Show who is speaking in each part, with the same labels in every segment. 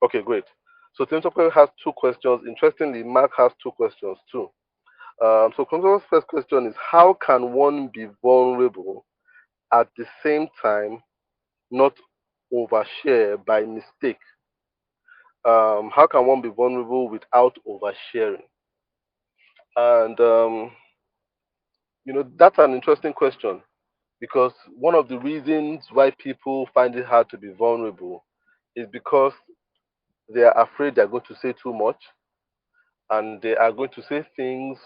Speaker 1: Okay, great. So Temitope has two questions. Interestingly, Mark has two questions too. So Temitope's first question is, how can one be vulnerable at the same time not overshare by mistake? How can one be vulnerable without oversharing? And that's an interesting question because one of the reasons why people find it hard to be vulnerable is because they are afraid they're going to say too much and they are going to say things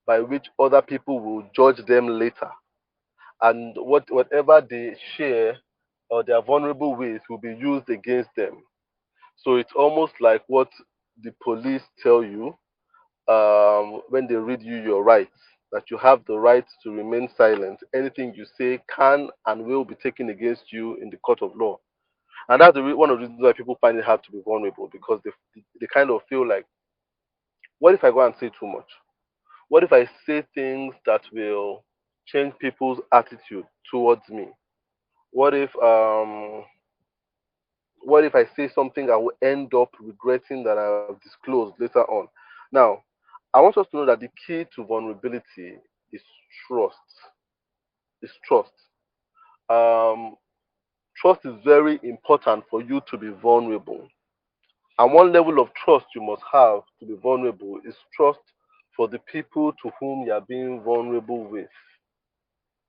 Speaker 1: by which other people will judge them later. And whatever they share or they are vulnerable with will be used against them. So it's almost like what the police tell you when they read you your rights, that you have the right to remain silent. Anything you say can and will be taken against you in the court of law. And that's one of the reasons why people find it hard to be vulnerable because they kind of feel like, what if I go and say too much? What if I say things that will change people's attitude towards me? What if what if I say something I will end up regretting that I have disclosed later on? Now, I want us to know that the key to vulnerability is trust. Is trust. Um, Trust is very important for you to be vulnerable. And one level of trust you must have to be vulnerable is trust for the people to whom you are being vulnerable with.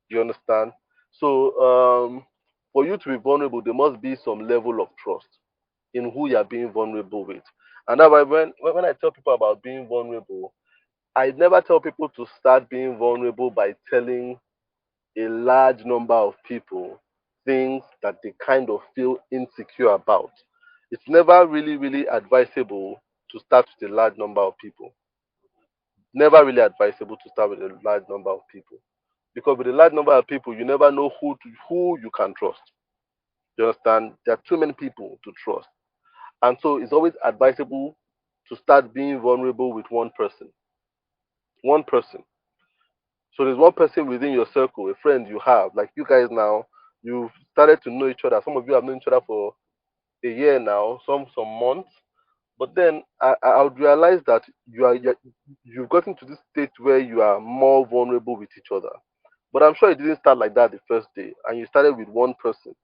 Speaker 1: You understand? So, for you to be vulnerable, there must be some level of trust in who you are being vulnerable with. And that's why when I tell people about being vulnerable, I never tell people to start being vulnerable by telling a large number of people things that they kind of feel insecure about. It's never really, really advisable to start with a large number of people. Never really advisable to start with a large number of people. Because with a large number of people, you never know who you can trust. You understand? There are too many people to trust. And so it's always advisable to start being vulnerable with one person. One person. So there's one person within your circle, a friend you have, like you guys now, you've started to know each other. Some of you have known each other for a year now, some months. But then I would realize that you've gotten to this state where you are more vulnerable with each other. But I'm sure it didn't start like that the first day, and you started with one person,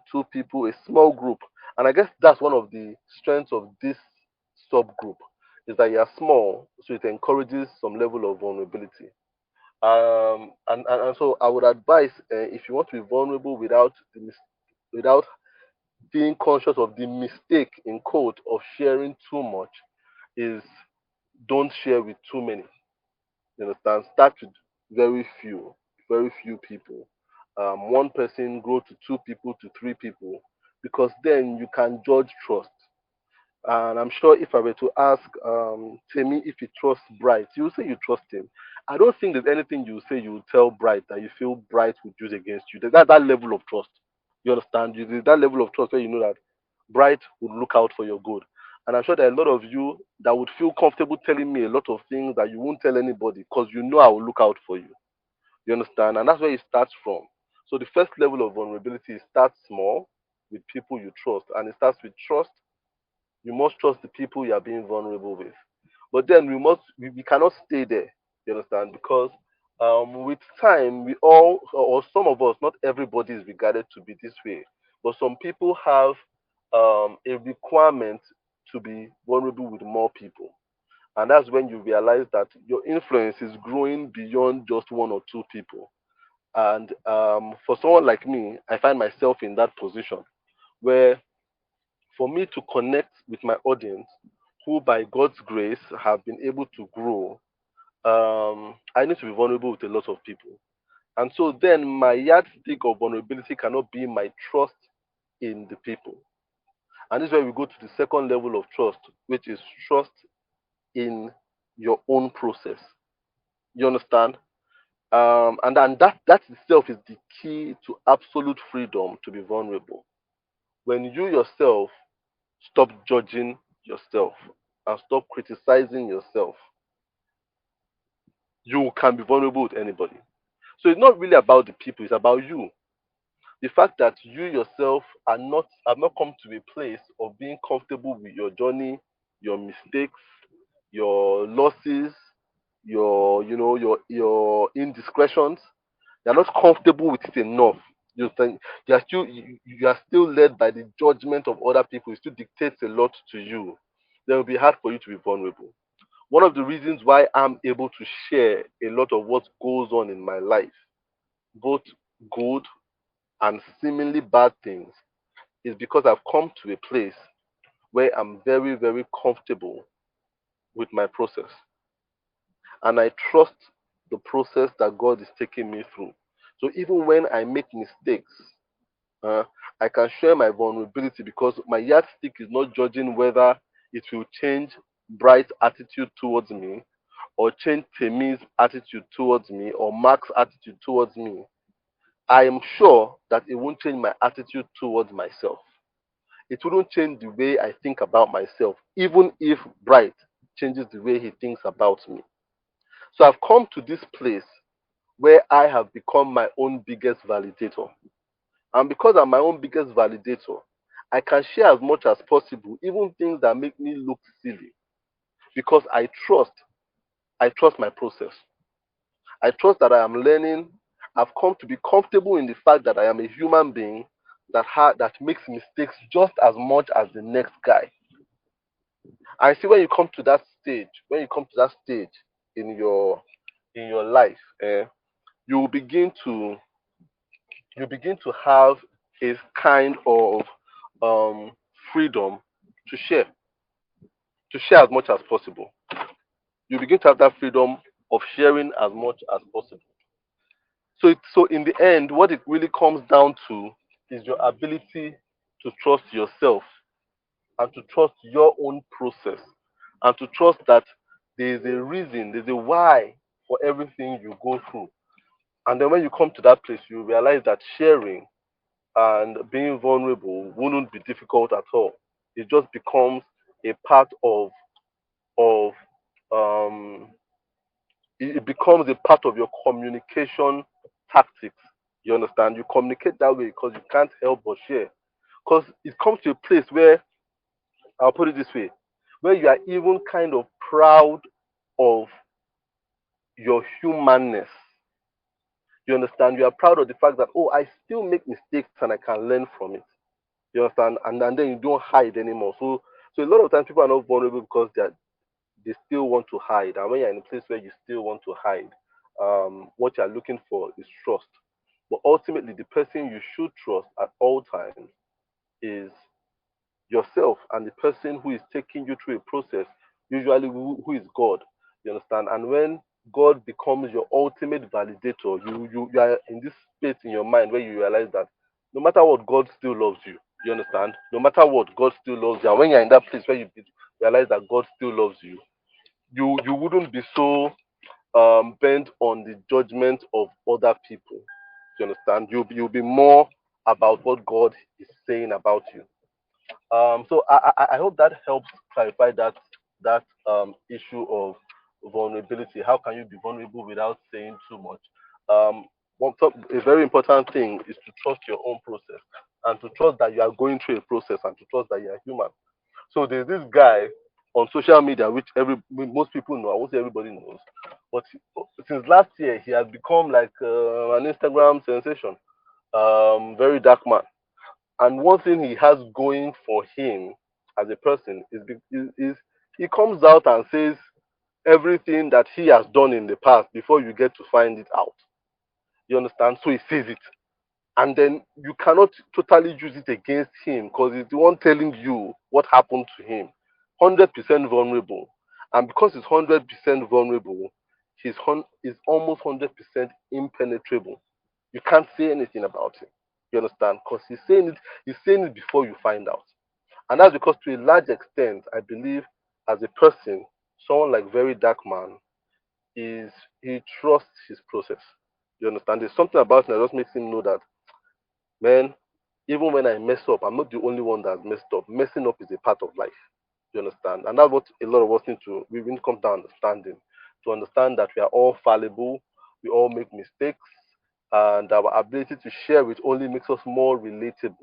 Speaker 1: two people, a small group. And I guess that's one of the strengths of this subgroup is that you are small, so it encourages some level of vulnerability. And so I would advise if you want to be vulnerable without being conscious of the mistake in quote of sharing too much, is don't share with too many. You understand? Start with very few, very few people. One person grow to two people to three people, because then you can judge trust. And I'm sure if I were to ask Temi if he trusts Bright, you will say you trust him. I don't think there's anything you say you will tell Bright that you feel Bright would use against you. There's that level of trust. You understand? There's that level of trust where you know that Bright would look out for your good. And I'm sure there are a lot of you that would feel comfortable telling me a lot of things that you won't tell anybody because you know I will look out for you. You understand? And that's where it starts from. So the first level of vulnerability starts small with people you trust, and it starts with trust. You must trust the people you are being vulnerable with. But then we cannot stay there. You understand? Because with time, we all, or some of us, not everybody is regarded to be this way, but some people have a requirement to be vulnerable with more people. And that's when you realize that your influence is growing beyond just one or two people. And for someone like me, I find myself in that position where for me to connect with my audience, who by God's grace have been able to grow, I need to be vulnerable with a lot of people. And so then my yardstick of vulnerability cannot be my trust in the people. And this is where we go to the second level of trust, which is trust in your own process. You understand? And that itself is the key to absolute freedom to be vulnerable. When you yourself stop judging yourself and stop criticizing yourself, you can be vulnerable with anybody. So it's not really about the people, it's about you. The fact that you yourself have not come to a place of being comfortable with your journey, your mistakes, your losses, your indiscretions. You're not comfortable with it enough. You think you are still led by the judgment of other people. It still dictates a lot to you. Then it will be hard for you to be vulnerable. One of the reasons why I'm able to share a lot of what goes on in my life, both good and seemingly bad things, is because I've come to a place where I'm very, very comfortable with my process. And I trust the process that God is taking me through. So even when I make mistakes, uh, I can share my vulnerability because my yardstick is not judging whether it will change Bright's attitude towards me or change Temi's attitude towards me or Mark's attitude towards me. I am sure that it won't change my attitude towards myself. It wouldn't change the way I think about myself, even if Bright changes the way he thinks about me. So I've come to this place where I have become my own biggest validator. And because I'm my own biggest validator, I can share as much as possible, even things that make me look silly, because I trust my process. I trust that I am learning. I've come to be comfortable in the fact that I am a human being that makes mistakes just as much as the next guy. I see when you come to that stage in your life, you will begin to you begin to have a kind of um, freedom to share as much as possible. You begin to have that freedom of sharing as much as possible. So in the end, what it really comes down to is your ability to trust yourself and to trust your own process and to trust that there is a reason, there's a why for everything you go through. And then when you come to that place, you realize that sharing and being vulnerable wouldn't be difficult at all. It just becomes a part of um it becomes a part of your communication tactics. You understand? You communicate that way because you can't help but share. Because it comes to a place where I'll put it this way, where you are even kind of proud of your humanness. You understand? You are proud of the fact that, oh, I still make mistakes and I can learn from it. You understand? And then you don't hide anymore. So a lot of times people are not vulnerable because they still want to hide. And when you're in a place where you still want to hide, what you're looking for is trust. But ultimately, the person you should trust at all times is yourself and the person who is taking you through a process, usually who is God. You understand? And when God becomes your ultimate validator, you are in this space in your mind where you realize that no matter what, God still loves you. You understand? No matter what, God still loves you. And when you're in that place where you realize that God still loves you, you wouldn't be so bent on the judgment of other people. You understand? You'll be more about what God is saying about you. So I hope that helps clarify that issue of vulnerability. How can you be vulnerable without saying too much? A very important thing is to trust your own process and to trust that you are going through a process and to trust that you are human. So there's this guy on social media which most people know. I won't say everybody knows, but since last year he has become like an Instagram sensation. Very dark man. And one thing he has going for him as a person is he comes out and says everything that he has done in the past before you get to find it out. You understand? So he says it. And then you cannot totally use it against him because he's the one telling you what happened to him. 100% vulnerable. And because he's 100% vulnerable, he's almost 100% impenetrable. You can't say anything about him. You understand? Because he's saying it before you find out. And that's because to a large extent, I believe as a person, someone like Very Dark Man is he trusts his process. You understand? There's something about him that just makes him know that, man, even when I mess up, I'm not the only one that's messed up. Messing up is a part of life. You understand? And that's what a lot of us we need to come to understanding. To understand that we are all fallible, we all make mistakes, and our ability to share it only makes us more relatable.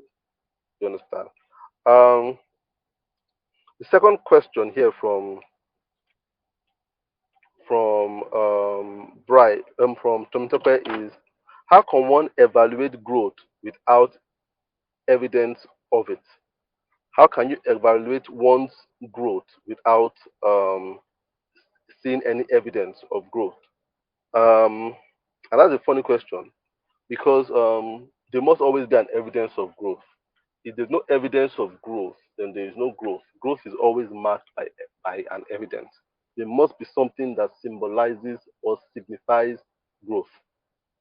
Speaker 1: You understand? Um, the second question here from Tomitope is, how can one evaluate growth without evidence of it? How can you evaluate one's growth without seeing any evidence of growth? Um, and that's a funny question because there must always be an evidence of growth. If there's no evidence of growth, then there is no growth. Growth is always marked by an evidence. There must be something that symbolizes or signifies growth.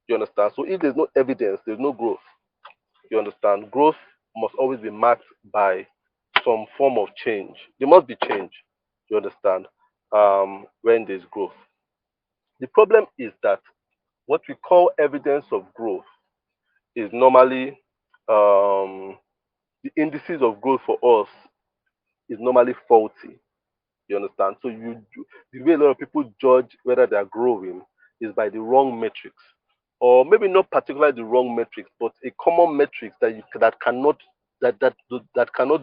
Speaker 1: You understand? So if there's no evidence, there's no growth. You understand? Growth must always be marked by some form of change. There must be change. You understand? When there's growth. The problem is that what we call evidence of growth is normally the indices of growth for us is normally faulty. You understand? So the way a lot of people judge whether they are growing is by the wrong metrics, or maybe not particularly the wrong metrics, but a common metrics that cannot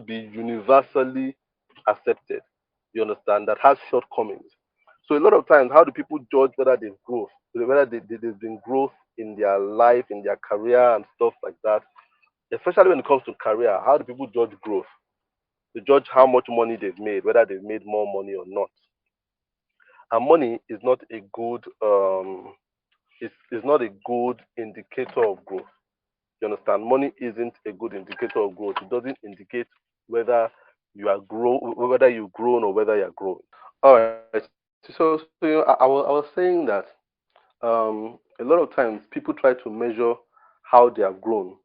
Speaker 1: be universally accepted. You understand? That has shortcomings. So a lot of times, how do people judge whether there's growth, whether there's been growth in their life, in their career, and stuff like that? Especially when it comes to career, how do people judge growth? They judge how much money they've made, whether they've made more money or not. And money is not a good is not a good indicator of growth. You understand? Money isn't a good indicator of growth. It doesn't indicate whether whether you've grown or whether you're growing. All right. So I was saying that a lot of times people try to measure how they have grown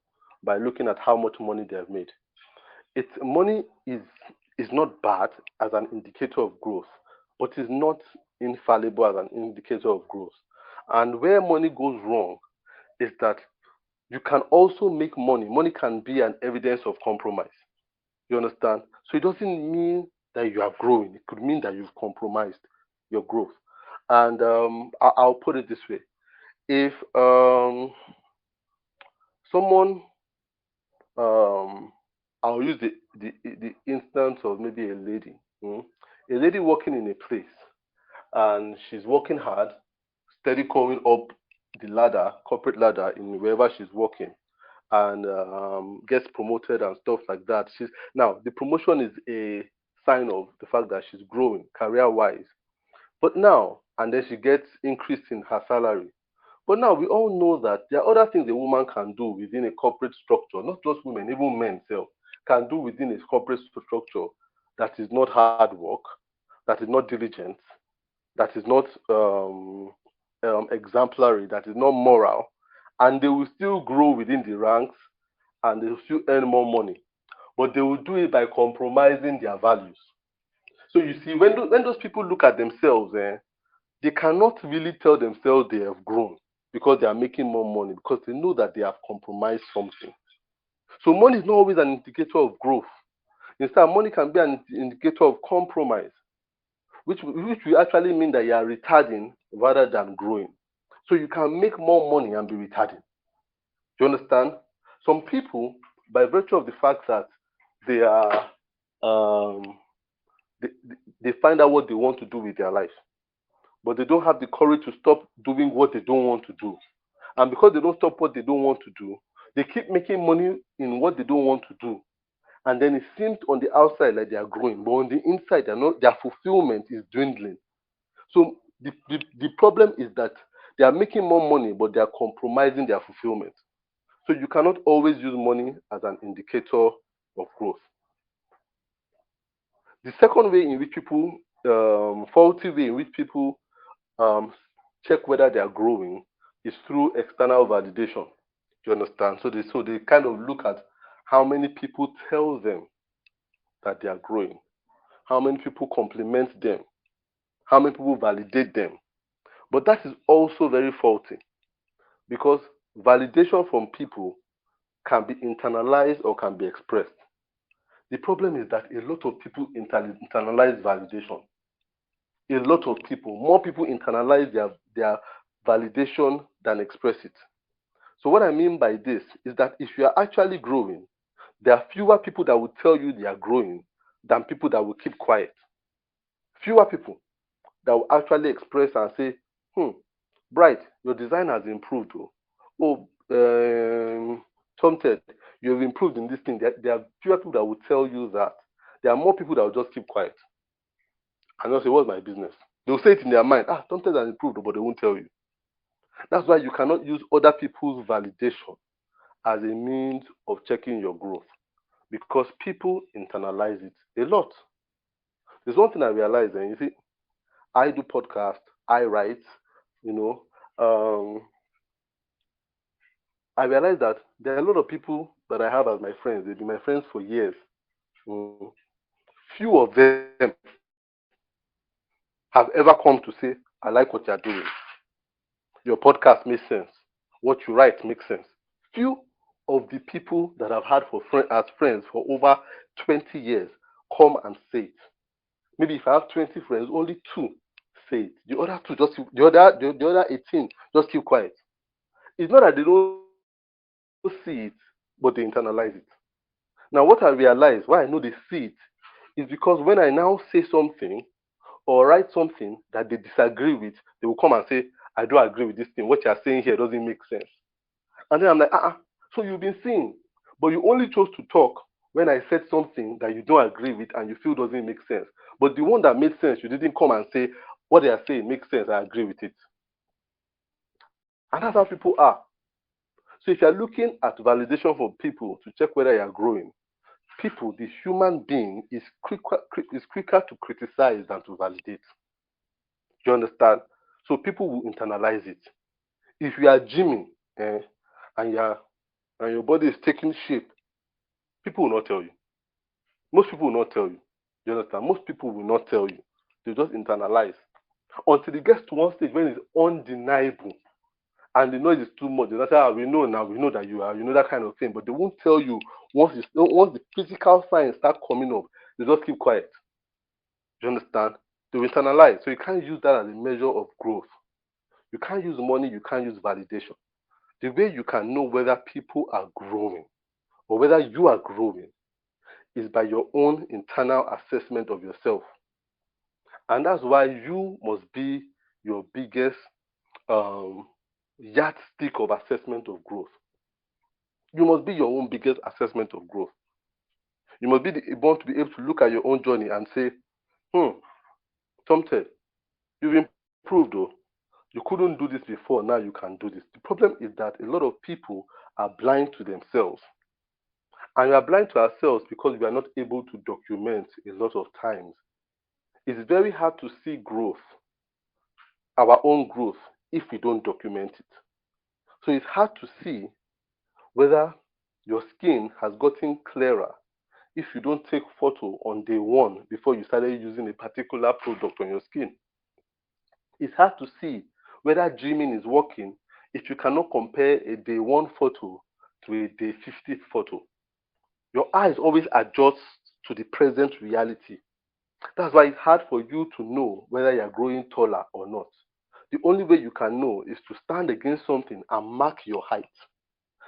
Speaker 1: by looking at how much money they have made. Money is not bad as an indicator of growth, but is not infallible as an indicator of growth. And where money goes wrong is that you can also make money. Money can be an evidence of compromise. You understand? So it doesn't mean that you are growing. It could mean that you've compromised your growth. And I'll put it this way: if someone, um, I'll use the instance of maybe a lady, a lady working in a place, and she's working hard, steady coming up the ladder, corporate ladder, in wherever she's working, and gets promoted and stuff like that. She's now the promotion is a sign of the fact that she's growing career wise. But now, and then she gets increase in her salary. But now we all know that there are other things a woman can do within a corporate structure, not just women, even men self can do within a corporate structure that is not hard work, that is not diligent, that is not exemplary, that is not moral, and they will still grow within the ranks and they will still earn more money. But they will do it by compromising their values. So you see, when those people look at themselves, they cannot really tell themselves they have grown because they are making more money because they know that they have compromised something. So money is not always an indicator of growth. Instead, money can be an indicator of compromise, which will actually mean that you are retarding rather than growing. So you can make more money and be retarding. Do you understand? Some people, by virtue of the fact that they are um, they, they find out what they want to do with their life, but they don't have the courage to stop doing what they don't want to do. And because they don't stop what they don't want to do, they keep making money in what they don't want to do. And then it seems on the outside like they are growing, but on the inside, they're not, their fulfillment is dwindling. So the problem is that they are making more money, but they are compromising their fulfillment. So you cannot always use money as an indicator of growth. The second way in which people, faulty way in which people um, check whether they are growing is through external validation. Do you understand? So they kind of look at how many people tell them that they are growing, how many people compliment them, how many people validate them. But that is also very faulty because validation from people can be internalized or can be expressed. The problem is that a lot of people internalize validation. A lot of people, more people internalize their validation than express it. So what I mean by this is that if you are actually growing, there are fewer people that will tell you they are growing than people that will keep quiet. Fewer people that will actually express and say, Bright, your design has improved. Oh, Tom Ted, you have improved in this thing. There are fewer people that will tell you that. There are more people that will just keep quiet and just say, what's my business? They'll say it in their mind, Tom Ted has improved, but they won't tell you. That's why you cannot use other people's validation as a means of checking your growth because people internalize it a lot. There's one thing I realized, and you see, I do podcast, I write, you know, I realized that there are a lot of people that I have as my friends. They've been my friends for years. Mm. Few of them have ever come to say, I like what you're doing. Your podcast makes sense. What you write makes sense. Few of the people that I've had as friends for over 20 years come and say it. Maybe if I have 20 friends, only two say it. The other two just the other 18 just keep quiet. It's not that they don't see it, but they internalize it. Now, what I realize, why I know they see it, is because when I now say something or write something that they disagree with, they will come and say, I don't agree with this thing. What you're saying here doesn't make sense. And then I'm like, so you've been saying, but you only chose to talk when I said something that you don't agree with and you feel doesn't make sense. But the one that made sense, you didn't come and say, what they are saying makes sense, I agree with it. And that's how people are. So if you're looking at validation for people to check whether you're growing, people, the human being, is quicker to criticize than to validate. Do you understand? So people will internalize it. If you are gymming and your body is taking shape, people will not tell you. Most people will not tell you. Do you understand? Most people will not tell you. They just internalize until it gets to one stage when it's undeniable and the noise is too much. They say, we know now, we know that you are, that kind of thing. But they won't tell you once the physical signs start coming up, they just keep quiet. Do you understand? They will internalize. So you can't use that as a measure of growth. You can't use money, you can't use validation. The way you can know whether people are growing or whether you are growing is by your own internal assessment of yourself. And that's why you must be your biggest yardstick of assessment of growth. You must be your own biggest assessment of growth. You must be able to be able to look at your own journey and say, Tom Ted, you've improved though. You couldn't do this before, now you can do this. The problem is that a lot of people are blind to themselves. And we are blind to ourselves because we are not able to document a lot of times. It's very hard to see growth, our own growth, if we don't document it. So it's hard to see whether your skin has gotten clearer if you don't take photo on day one before you started using a particular product on your skin. It's hard to see whether gymming is working if you cannot compare a day one photo to a day 50 photo. Your eyes always adjust to the present reality. That's why it's hard for you to know whether you're growing taller or not. The only way you can know is to stand against something and mark your height.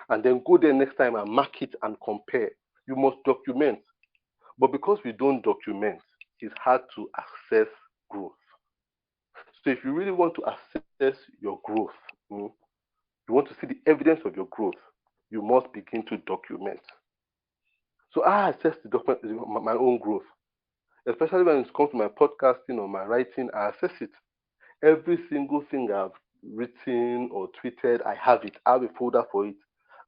Speaker 1: And then go there next time and mark it and compare. You must document. But because we don't document, it's hard to assess growth. So if you really want to assess your growth, you want to see the evidence of your growth, you must begin to document. So I assess my own growth, especially when it comes to my podcasting or my writing. I assess it. Every single thing I've written or tweeted, I have it. I have a folder for it.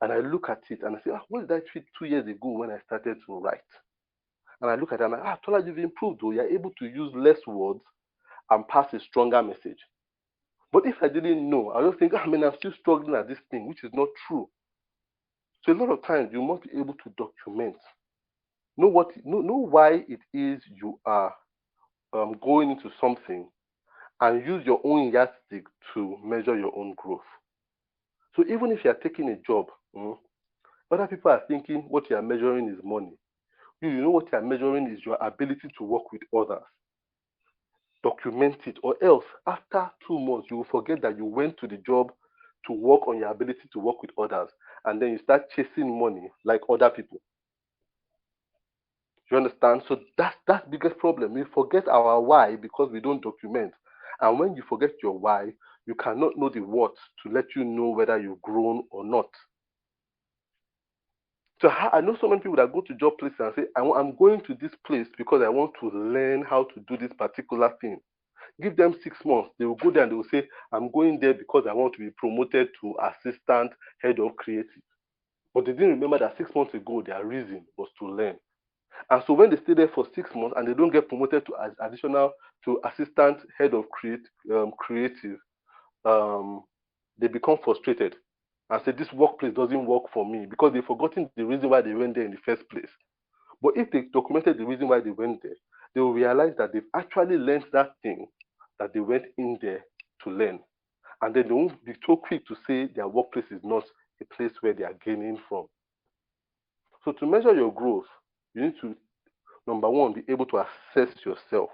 Speaker 1: And I look at it and I say, what did I tweet 2 years ago when I started to write? And I look at it and I'm like, Tola, you've improved though. You're able to use less words and pass a stronger message. But if I didn't know, I just think, I'm still struggling at this thing, which is not true. So a lot of times you must be able to document. Know why it is you are going into something and use your own yardstick to measure your own growth. So even if you are taking a job, other people are thinking what you are measuring is money. You know what you are measuring is your ability to work with others. Document it, or else after 2 months you will forget that you went to the job to work on your ability to work with others, and then you start chasing money like other people. You understand? So that's the biggest problem. We forget our why because we don't document. And when you forget your why, you cannot know the what to let you know whether you've grown or not. So I know so many people that go to job places and say, I'm going to this place because I want to learn how to do this particular thing. Give them 6 months. They will go there and they will say, I'm going there because I want to be promoted to assistant head of creative. But they didn't remember that 6 months ago, their reason was to learn. And so when they stay there for 6 months and they don't get promoted to additional to assistant head of creative, they become frustrated and say this workplace doesn't work for me because they've forgotten the reason why they went there in the first place. But if they documented the reason why they went there, they will realize that they've actually learned that thing that they went in there to learn. And then they won't be so quick to say their workplace is not a place where they are gaining from. So to measure your growth, you need to, number one, be able to assess yourself.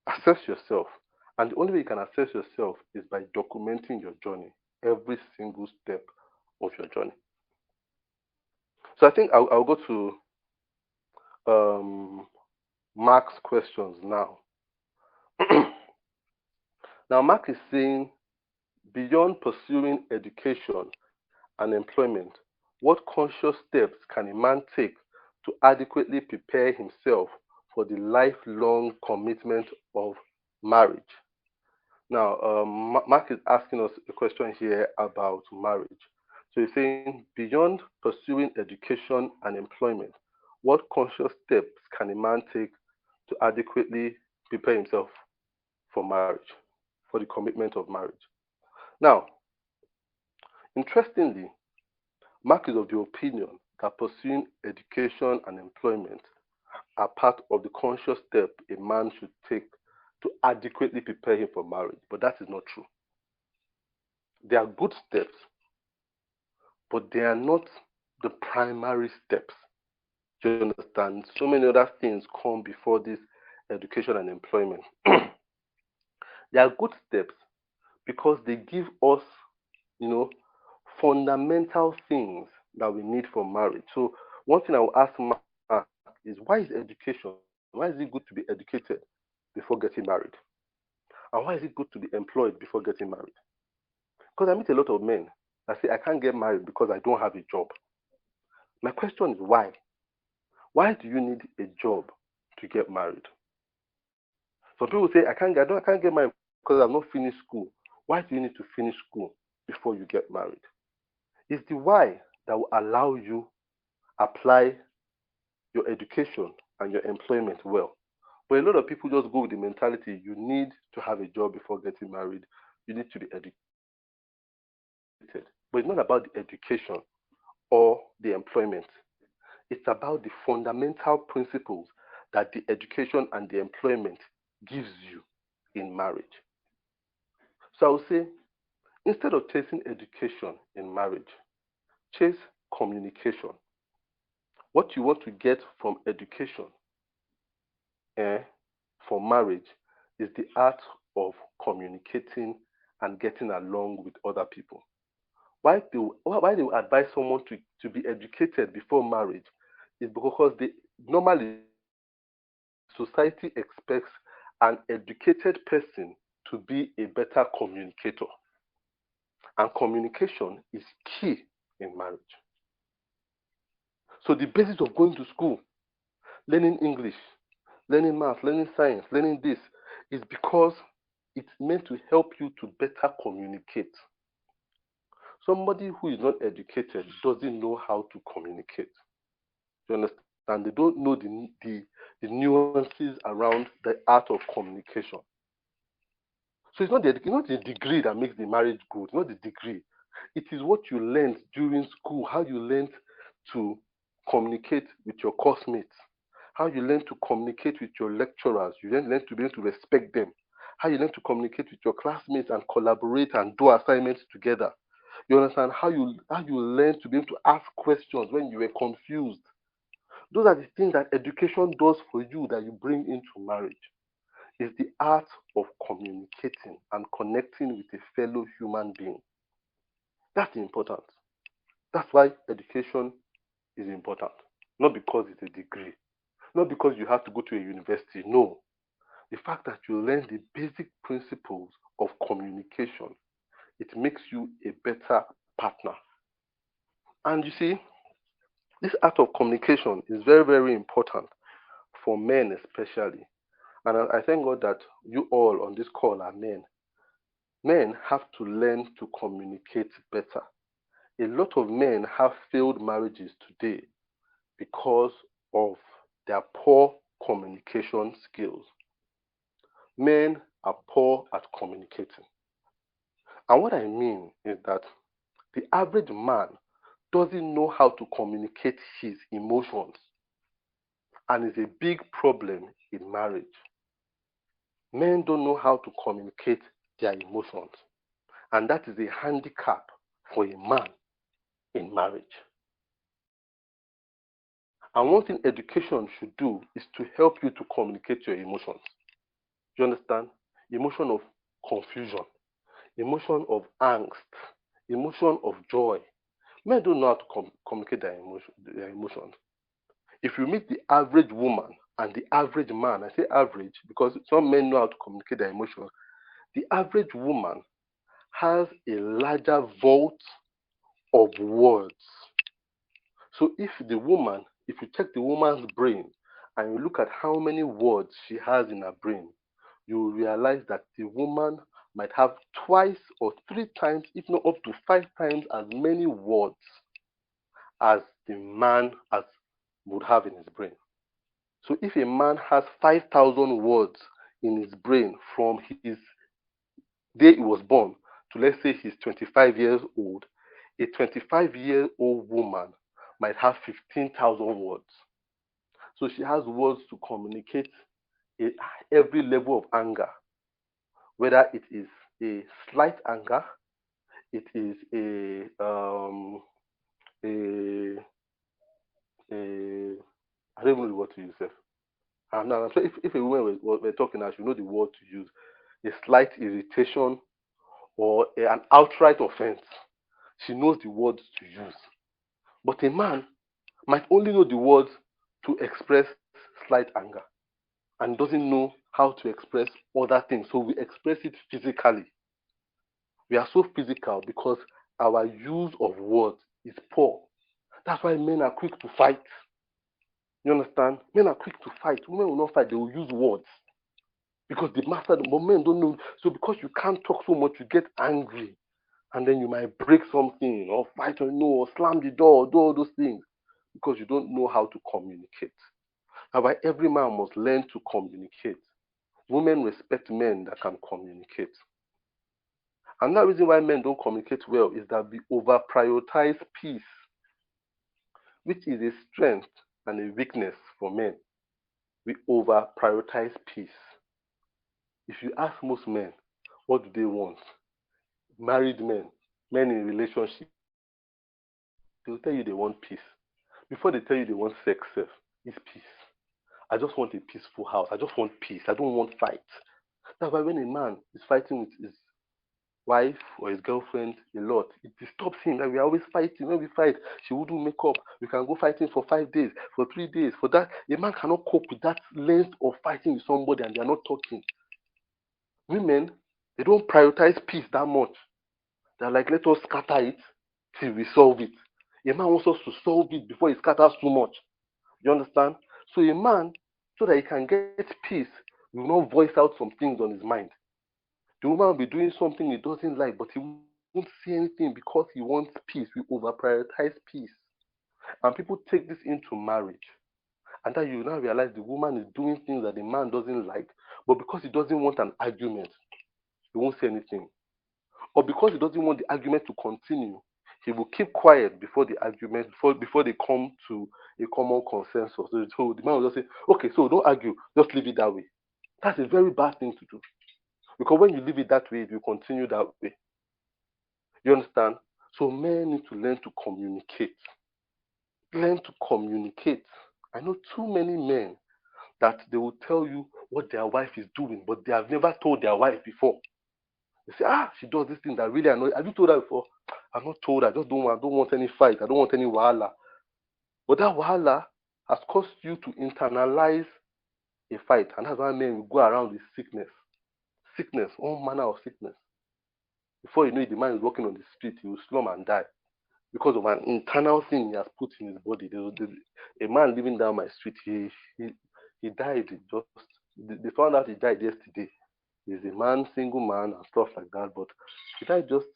Speaker 1: Assess yourself. And the only way you can assess yourself is by documenting your journey, every single step of your journey. So I think I'll go to Mark's questions now. Now, Mark is saying, beyond pursuing education and employment, what conscious steps can a man take to adequately prepare himself for the lifelong commitment of marriage? Now, Mark is asking us a question here about marriage. So he's saying, beyond pursuing education and employment, what conscious steps can a man take to adequately prepare himself for marriage, for the commitment of marriage? Now, interestingly, Mark is of the opinion that pursuing education and employment are part of the conscious step a man should take to adequately prepare him for marriage, but that is not true. They are good steps, but they are not the primary steps. Do you understand? So many other things come before this education and employment. They are good steps because they give us, fundamental things that we need for marriage. So one thing I will ask Mark is, why is education? Why is it good to be educated before getting married? And why is it good to be employed before getting married? Because I meet a lot of men that say, I can't get married because I don't have a job. My question is, why? Why do you need a job to get married? Some people say, I can't get married because I've not finished school. Why do you need to finish school before you get married? It's the why that will allow you apply your education and your employment well. But a lot of people just go with the mentality, you need to have a job before getting married. You need to be educated. But it's not about the education or the employment. It's about the fundamental principles that the education and the employment gives you in marriage. So I would say, instead of chasing education in marriage, chase communication. What you want to get from education for marriage is the art of communicating and getting along with other people. Why they will advise someone to be educated before marriage is because normally society expects an educated person to be a better communicator. And communication is key in marriage. So the basis of going to school, learning English, learning math, learning science, learning this, is because it's meant to help you to better communicate. Somebody who is not educated doesn't know how to communicate. You understand? They don't know the nuances around the art of communication. So it's not the degree that makes the marriage good, not the degree. It is what you learned during school, how you learned to communicate with your classmates, how you learn to communicate with your lecturers, you learn to be able to respect them, how you learn to communicate with your classmates and collaborate and do assignments together. You understand how you learn to be able to ask questions when you were confused. Those are the things that education does for you that you bring into marriage. It's the art of communicating and connecting with a fellow human being. That's important. That's why education is important. Not because it's a degree, not because you have to go to a university. No. The fact that you learn the basic principles of communication, it makes you a better partner. And you see, this art of communication is very, very important for men especially. And I thank God that you all on this call are men. Men have to learn to communicate better. A lot of men have failed marriages today because of their poor communication skills. Men are poor at communicating. And what I mean is that the average man doesn't know how to communicate his emotions, and is a big problem in marriage. Men don't know how to communicate their emotions, and that is a handicap for a man in marriage. And one thing education should do is to help you to communicate your emotions. You understand? Emotion of confusion, emotion of angst, emotion of joy. Men don't know how to communicate their emotions. If you meet the average woman and the average man, I say average because some men know how to communicate their emotions. The average woman has a larger vault of words. So if you check the woman's brain and you look at how many words she has in her brain, you will realize that the woman might have twice or three times, if not up to five times as many words as the man would have in his brain. So if a man has 5,000 words in his brain from his day he was born to, let's say, he's 25 years old, a 25-year-old woman might have 15,000 words. So she has words to communicate every level of anger, whether it is a slight anger, it is a I don't even know what to use. And now, so if a woman were talking now, she know the word to use. A slight irritation or an outright offense, she knows the words to use. But a man might only know the words to express slight anger and doesn't know how to express other things. So we express it physically. We are so physical because our use of words is poor. That's why men are quick to fight. You understand? Men are quick to fight. Women will not fight, they will use words. Because the master, but men don't know. So because you can't talk so much, you get angry. And then you might break something or fight or slam the door, do all those things. Because you don't know how to communicate. However, every man must learn to communicate. Women respect men that can communicate. Another reason why men don't communicate well is that we over prioritize peace, which is a strength and a weakness for men. We over prioritize peace. If you ask most men, what do they want? Married men, men in relationship, they will tell you they want peace. Before they tell you they want sex, it's peace. I just want a peaceful house. I just want peace. I don't want fight. That's why when a man is fighting with his wife or his girlfriend a lot, it disturbs him. Like we are always fighting. When we fight, she wouldn't make up. We can go fighting for 5 days, for 3 days. For that, a man cannot cope with that length of fighting with somebody and they are not talking. Women, they don't prioritize peace that much. They're like, let us scatter it till we solve it. A man wants us to solve it before he scatters too much. You understand? So a man, so that he can get peace, will not voice out some things on his mind. The woman will be doing something he doesn't like, but he won't say anything because he wants peace. We over prioritize peace. And people take this into marriage. And then you now realize the woman is doing things that the man doesn't like, but because he doesn't want an argument, he won't say anything. Or because he doesn't want the argument to continue, he will keep quiet before the argument, before they come to a common consensus. So the man will just say, okay, so don't argue, just leave it that way. That's a very bad thing to do. Because when you leave it that way, it will continue that way. You understand? So men need to learn to communicate. Learn to communicate. I know too many men that they will tell you what their wife is doing, but they have never told their wife before. They say, she does this thing that really annoys. Have you told her before? I've not told her. I just don't want any fight. I don't want any wahala. But that wahala has caused you to internalize a fight, and that's why men will go around with sickness, all manner of sickness. Before you know it, the man is walking on the street, he will slum and die because of an internal thing he has put in his body. There's a man living down my street, he died just. They found out he died yesterday. He's a man, single man, and stuff like that. But he died just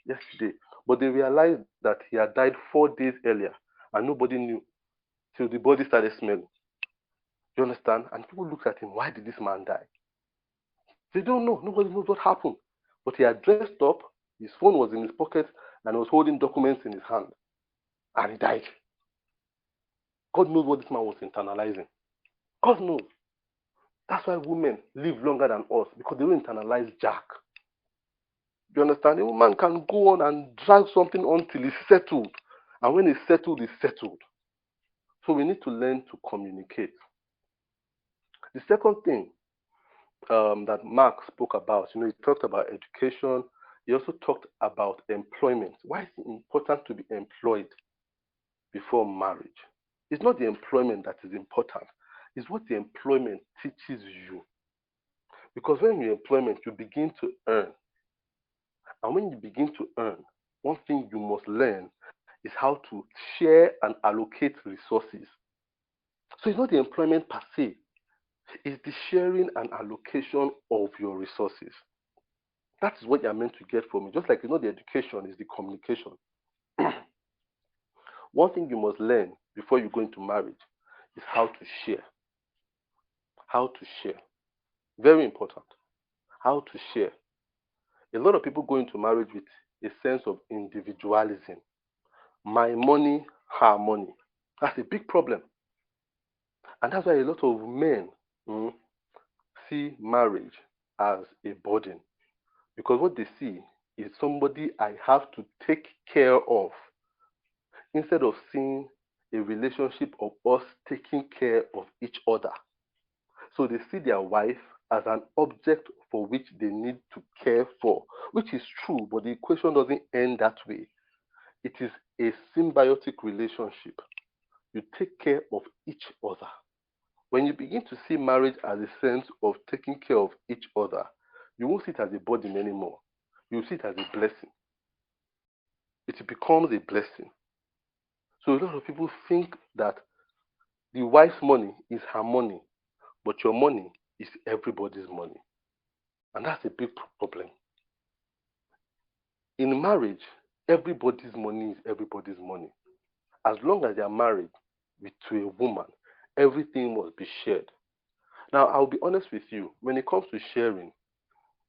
Speaker 1: yesterday. But they realized that he had died 4 days earlier, and nobody knew till the body started smelling. You understand? And people looked at him. Why did this man die? They don't know. Nobody knows what happened. But he had dressed up. His phone was in his pocket, and he was holding documents in his hand, and he died. God knows what this man was internalizing. God knows. That's why women live longer than us, because they don't internalize jack. You understand? A woman can go on and drag something until it's settled. And when it's settled, it's settled. So we need to learn to communicate. The second thing that Mark spoke about, he talked about education. He also talked about employment. Why is it important to be employed before marriage? It's not the employment that is important. It's what the employment teaches you. Because when you're in employment, you begin to earn. And when you begin to earn, one thing you must learn is how to share and allocate resources. So it's not the employment per se, it's the sharing and allocation of your resources. That is what you're meant to get from it. Just like the education is the communication. One thing you must learn before you go into marriage is how to share. How to share. Very important. How to share. A lot of people go into marriage with a sense of individualism. My money, her money. That's a big problem. And that's why a lot of men see marriage as a burden. Because what they see is somebody I have to take care of, instead of seeing a relationship of us taking care of each other. So they see their wife as an object for which they need to care for, which is true, but the equation doesn't end that way. It is a symbiotic relationship. You take care of each other. When you begin to see marriage as a sense of taking care of each other, you won't see it as a burden anymore. You see it as a blessing. It becomes a blessing. So a lot of people think that the wife's money is her money, but your money is everybody's money. And that's a big problem. In marriage, everybody's money is everybody's money. As long as they are married to a woman, everything must be shared. Now, I'll be honest with you, when it comes to sharing,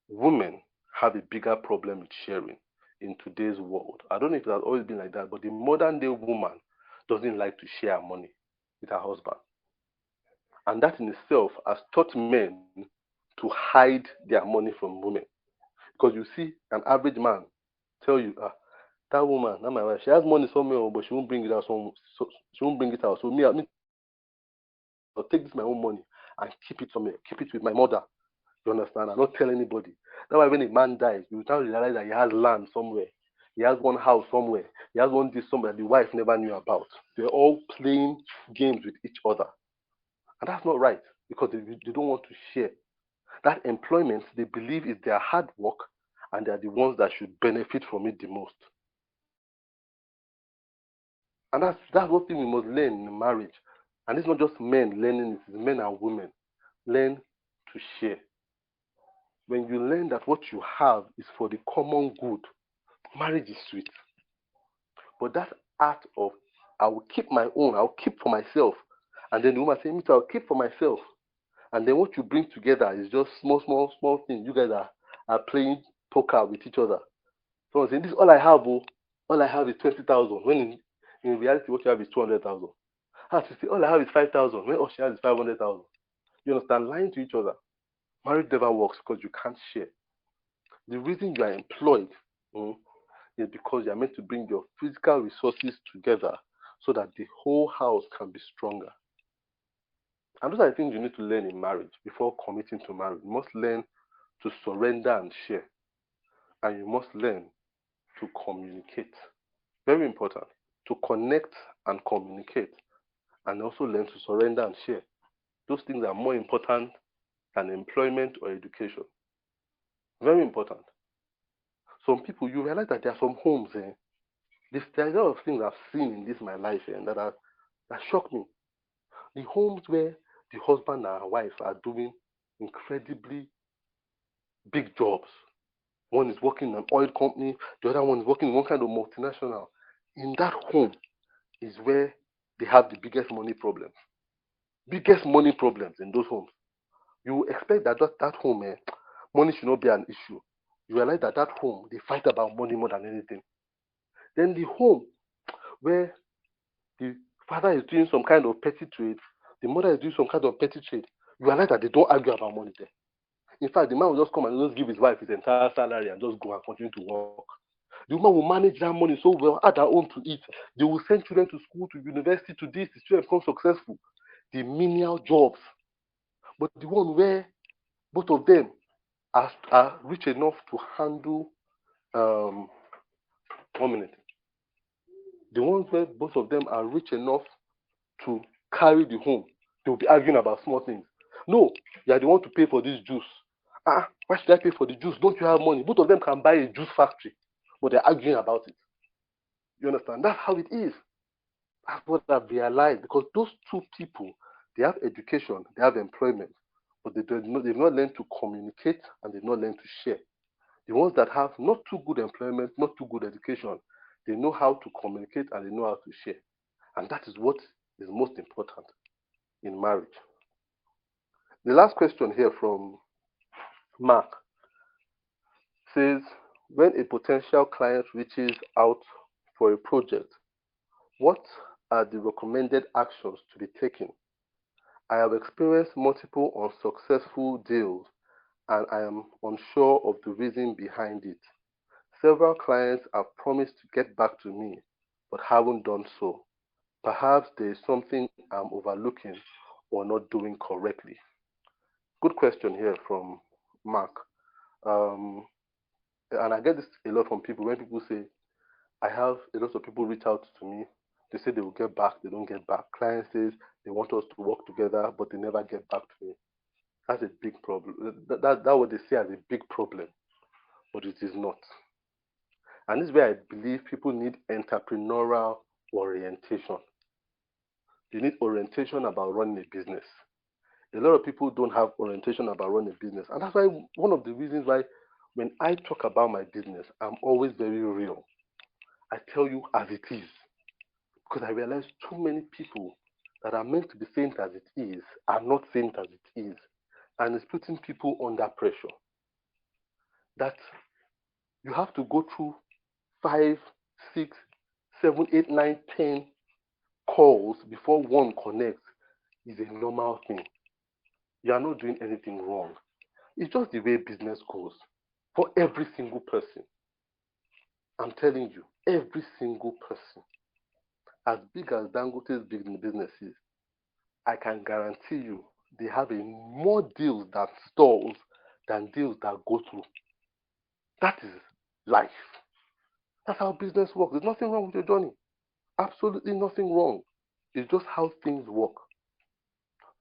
Speaker 1: women have a bigger problem with sharing in today's world. I don't know if it has always been like that, but the modern day woman doesn't like to share money with her husband. And that in itself has taught men to hide their money from women. Because you see an average man tell you, that woman, not my wife, she has money somewhere, but she won't bring it out. So she won't bring it out. So I'll take this my own money and keep it somewhere, keep it with my mother. You understand? And not tell anybody. That's why when a man dies, you now realize that he has land somewhere. He has one house somewhere. He has one this somewhere that the wife never knew about. They're all playing games with each other. And that's not right, because they don't want to share. That employment, they believe, is their hard work, and they are the ones that should benefit from it the most. And that's one thing we must learn in marriage. And it's not just men learning it, it's men and women. Learn to share. When you learn that what you have is for the common good, marriage is sweet. But that art of, I will keep my own, I'll keep for myself. And then the woman says, me too, I'll keep for myself. And then what you bring together is just small things. You guys are playing poker with each other. Someone saying, this is all I have, all I have is 20,000. When in reality, what you have is 200,000. How to say, all I have is 5,000. When all she has is 500,000. You understand? Lying to each other. Marriage never works because you can't share. The reason you are employed is because you are meant to bring your physical resources together so that the whole house can be stronger. And those are the things you need to learn in marriage before committing to marriage. You must learn to surrender and share. and you must learn to communicate. Very important. To connect and communicate, and also learn to surrender and share. Those things are more important than employment or education. Very important. Some people, you realize that there are some homes, there are a lot of things I've seen in this my life that shock me. The homes where the husband and wife are doing incredibly big jobs. One is working in an oil company, the other one is working in one kind of multinational. In that home is where they have the biggest money problems. Biggest money problems in those homes. You expect that home, money should not be an issue. You realize that home, they fight about money more than anything. Then the home where the father is doing some kind of petty trade, the mother is doing some kind of petty trade, you realize that they don't argue about money there. In fact, the man will just come and just give his wife his entire salary and just go and continue to work. The woman will manage that money so well, add her own to it. They will send children to school, to university, to this, the students become successful. The menial jobs. But the one where both of them are rich enough to handle 1 minute. The ones where both of them are rich enough to carry the home, they will be arguing about small things. No, you are the one to pay for this juice. Why should I pay for the juice? Don't you have money? Both of them can buy a juice factory, but they're arguing about it. You understand? That's how it is. That's what I've realized, because those two people, they have education, they have employment, but they've not learned to communicate and they've not learned to share. The ones that have not too good employment, not too good education, they know how to communicate and they know how to share. And that is what is most important in marriage. The last question here from Mark says, when a potential client reaches out for a project, what are the recommended actions to be taken? I have experienced multiple unsuccessful deals and I am unsure of the reason behind it. Several clients have promised to get back to me but haven't done so. Perhaps there is something I'm overlooking or not doing correctly. Good question here from Mark. Um, and I get this a lot from people when people say, I have a lot of people reach out to me. They say they will get back, they don't get back. Client says they want us to work together, but they never get back to me. That's a big problem. That's what they see as a big problem, but it is not. And this is where I believe people need entrepreneurial orientation. They need orientation about running a business. A lot of people don't have orientation about running a business. And that's why one of the reasons why when I talk about my business, I'm always very real. I tell you as it is. Because I realize too many people that are meant to be saying it as it is are not saying it as it is. And it's putting people under pressure. That you have to go through 5, 6, 7, 8, 9, 10 calls before one connects is a normal thing. You are not doing anything wrong. It's just the way business goes for every single person. I'm telling you, every single person, as big as Dangote's business is, I can guarantee you they have more deals that stalls than deals that go through. That is life. That's how business works. There's nothing wrong with your journey. Absolutely nothing wrong. It's just how things work.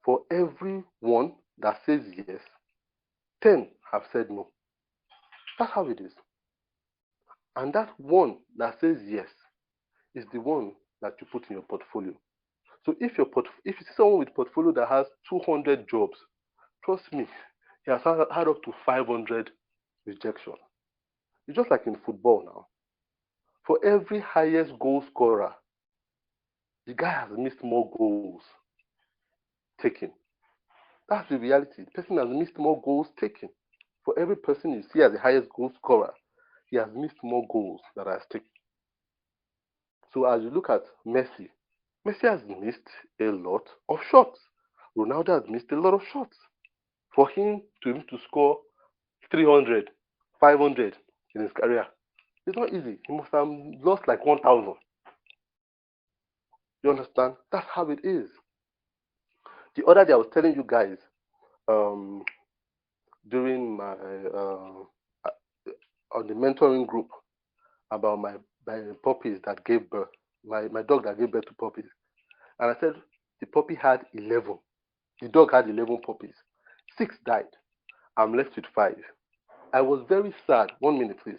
Speaker 1: For every one that says yes, 10 have said no. That's how it is. And that one that says yes is the one that you put in your portfolio. So if you see someone with portfolio that has 200 jobs, trust me, he has had up to 500 rejections. It's just like in football now. For every highest goal scorer, the guy has missed more goals taken. That's the reality. The person has missed more goals taken. For every person you see as the highest goal scorer, he has missed more goals that are taken. So as you look at Messi, Messi has missed a lot of shots. Ronaldo has missed a lot of shots. For him to score 300, 500 in his career, it's not easy. He must have lost like 1,000. You understand? That's how it is. The other day I was telling you guys during my on the mentoring group about my puppies that gave birth, my dog that gave birth to puppies. And I said the puppy had 11. The dog had 11 puppies. 6 died. I'm left with 5. I was very sad. 1 minute, please.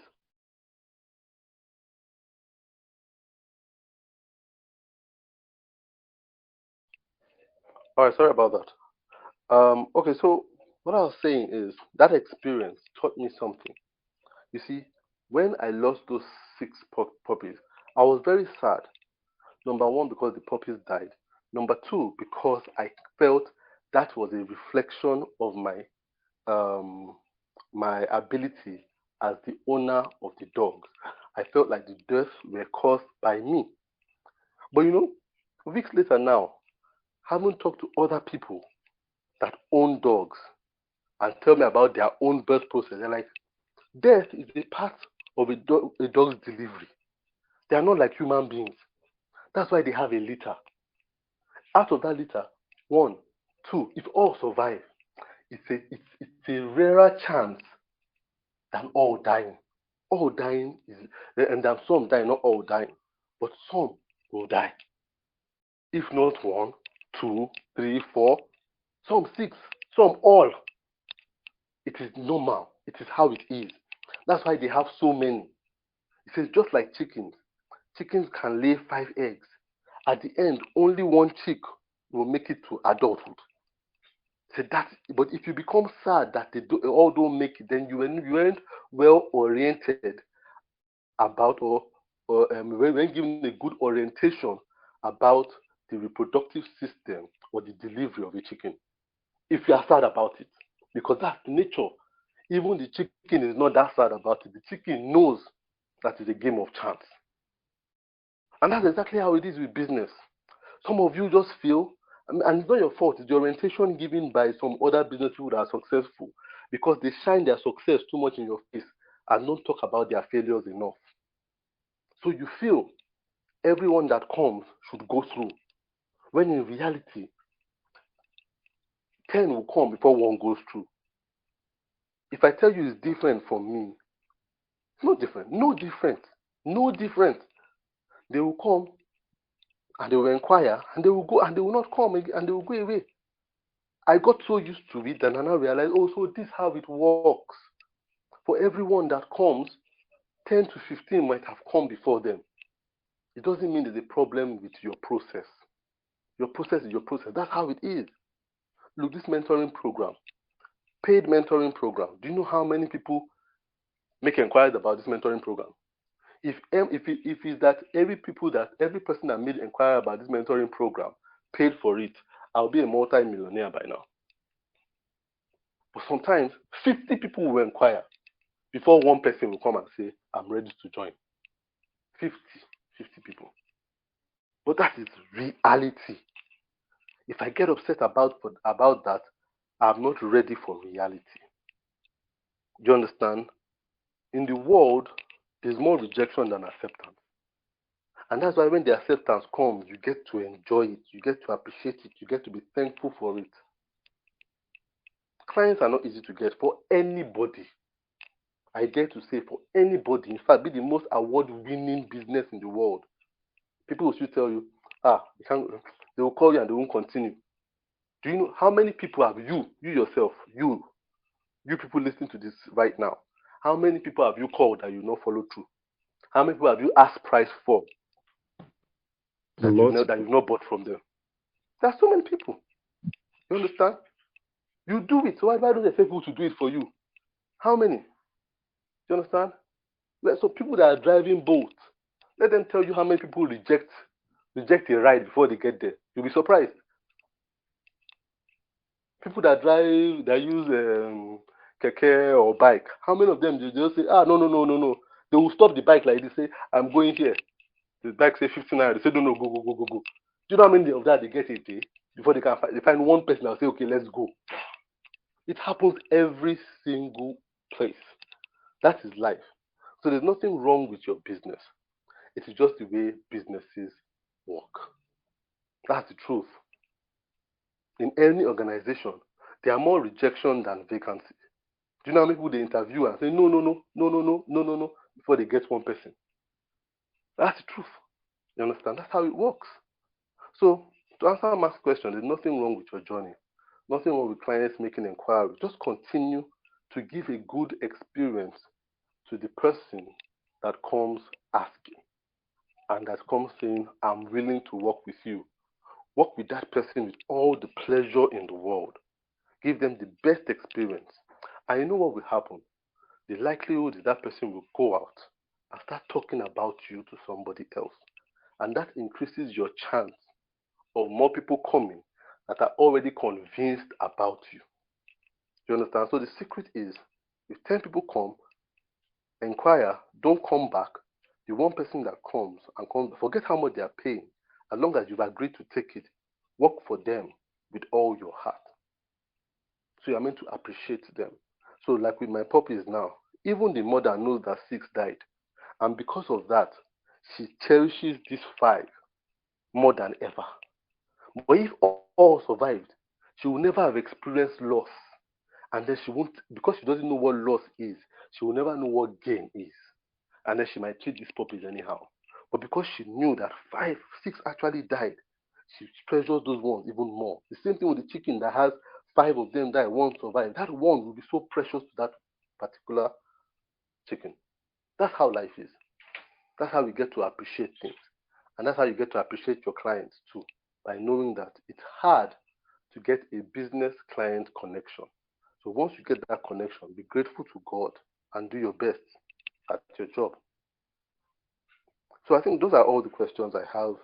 Speaker 1: All right, sorry about that. Okay, so what I was saying is that experience taught me something. You see, when I lost those 6 puppies, I was very sad. Number one, because the puppies died. Number two, because I felt that was a reflection of um, my ability as the owner of the dogs. I felt like the deaths were caused by me. But weeks later now, having talked to other people that own dogs and tell me about their own birth process, they're like, death is a part of a dog's delivery. They are not like human beings. That's why they have a litter. Out of that litter, 1, 2, if all survive, it's a rarer chance than all dying. All dying is, and then some die, not all dying, but some will die. If not 1, 2, 3, 4, some 6, some all. It is normal. It is how it is. That's why they have so many. It says just like chickens. Chickens can lay 5 eggs. At the end, only 1 chick will make it to adulthood. So that, but if you become sad that all don't make it, then you weren't well oriented about, or when given a good orientation about the reproductive system or the delivery of a chicken. If you are sad about it, because that's nature. Even the chicken is not that sad about it. The chicken knows that it's a game of chance. And that's exactly how it is with business. Some of you just feel, and it's not your fault, it's the orientation given by some other business people that are successful because they shine their success too much in your face and don't talk about their failures enough. So you feel everyone that comes should go through, when in reality, 10 will come before 1 goes through. If I tell you it's different from me, it's not different, no different, no different. They will come and they will inquire and they will go and they will not come again and they will go away. I got so used to it that I now realize, oh, so this is how it works. For everyone that comes, 10 to 15 might have come before them. It doesn't mean there's a problem with your process. Your process is your process. That's how it is. Look, this mentoring program, paid mentoring program. Do you know how many people make inquiries about this mentoring program? If it's that every person that made inquiry about this mentoring program paid for it, I'll be a multi-millionaire by now. But sometimes 50 people will inquire before 1 person will come and say, I'm ready to join. 50 people. But that is reality. If I get upset about that, I'm not ready for reality. Do you understand? In the world, there's more rejection than acceptance. And that's why when the acceptance comes, you get to enjoy it, you get to appreciate it, you get to be thankful for it. Clients are not easy to get for anybody. I dare to say for anybody. In fact, be the most award-winning business in the world. People will still tell you, you can't, they will call you and they won't continue. Do you know how many people have you yourself, you people listening to this right now, how many people have you called that you not follow through? How many people have you asked price for that you've not bought from them? There are so many people. You understand? You do it. So why don't you expect people to do it for you? How many? You understand? So people that are driving boats, let them tell you how many people reject a ride before they get there. You'll be surprised. People that use keke or bike, how many of them just say, no. They will stop the bike like this, say, I'm going here. The bike say 15 naira. They say, no, go. Do you know how many of that they get a day before they find 1 person that will say, okay, let's go. It happens every single place. That is life. So there's nothing wrong with your business. It is just the way businesses work. That's the truth. In any organization, there are more rejection than vacancies. Do you know how many people they interview and say no, no, no, no, no, no, no, no, no before they get one person? That's the truth. You understand? That's how it works. So to answer Mark's question, there's nothing wrong with your journey. Nothing wrong with clients making inquiries. Just continue to give a good experience to the person that comes asking and that comes saying, I'm willing to work with you. Work with that person with all the pleasure in the world. Give them the best experience. And you know what will happen? The likelihood is that person will go out and start talking about you to somebody else. And that increases your chance of more people coming that are already convinced about you. You understand? So the secret is if 10 people come, inquire, don't come back. The one person that comes and comes, forget how much they are paying. As long as you've agreed to take it, work for them with all your heart. So you're meant to appreciate them. So, like with my puppies now, even the mother knows that 6 died. And because of that, she cherishes these 5 more than ever. But if all survived, she will never have experienced loss. And then she won't, because she doesn't know what loss is, she will never know what gain is. And then she might treat these puppies anyhow. But because she knew that 6 actually died, she treasures those ones even more. The same thing with the chicken that has 5 of them die, 1 survive. That one will be so precious to that particular chicken. That's how life is. That's how we get to appreciate things. And that's how you get to appreciate your clients too, by knowing that it's hard to get a business client connection. So once you get that connection, be grateful to God and do your best at your job. So I think those are all the questions I have